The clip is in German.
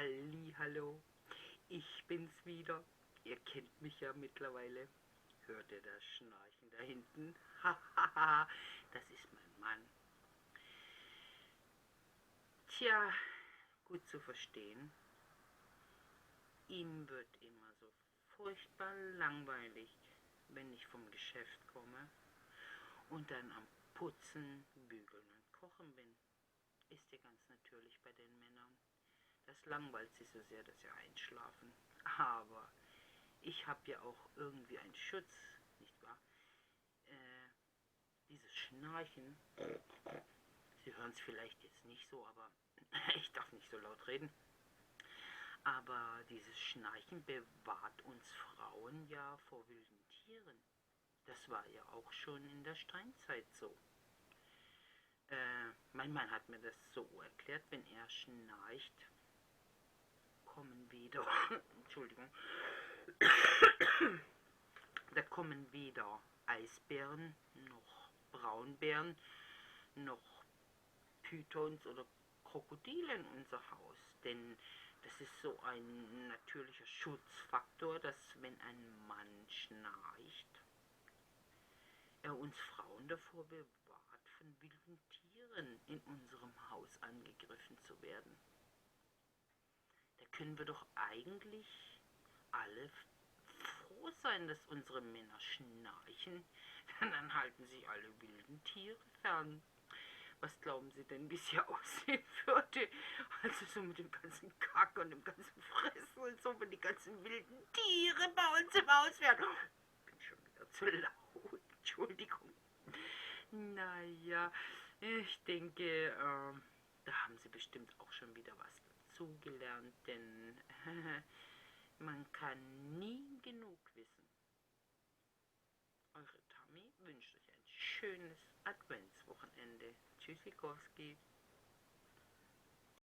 Hallihallo, ich bin's wieder. Ihr kennt mich ja mittlerweile. Hört ihr das Schnarchen da hinten? Hahaha, das ist mein Mann. Tja, gut zu verstehen. Ihm wird immer so furchtbar langweilig, wenn ich vom Geschäft komme und dann am Putzen, Bügeln und Kochen bin. Ist ja ganz natürlich bei den Männern. Das langweilt sie so sehr, dass sie einschlafen. Aber ich habe ja auch irgendwie einen Schutz, nicht wahr? Dieses Schnarchen, Sie hören es vielleicht jetzt nicht so, aber ich darf nicht so laut reden. Aber dieses Schnarchen bewahrt uns Frauen ja vor wilden Tieren. Das war ja auch schon in der Steinzeit so. Mein Mann hat mir das so erklärt, wenn er schnarcht, kommen wieder, Entschuldigung, da kommen weder Eisbären, noch Braunbären, noch Pythons oder Krokodile in unser Haus. Denn das ist so ein natürlicher Schutzfaktor, dass wenn ein Mann schnarcht, er uns Frauen davor bewahrt, von wilden Tieren in unserem Haus angegriffen zu werden. Da können wir doch eigentlich alle froh sein, dass unsere Männer schnarchen, denn dann halten sich alle wilden Tiere fern. Was glauben Sie denn, wie es hier aussehen würde? Also so mit dem ganzen Kack und dem ganzen Fressen und so, wenn die ganzen wilden Tiere bei uns im Haus wären. Ich bin schon wieder zu laut, Entschuldigung. Naja, ich denke, da haben Sie bestimmt auch schon wieder was dazugelernt, denn man kann nie genug wissen. Eure Tammy wünscht euch ein schönes Adventswochenende. Tschüssikowski.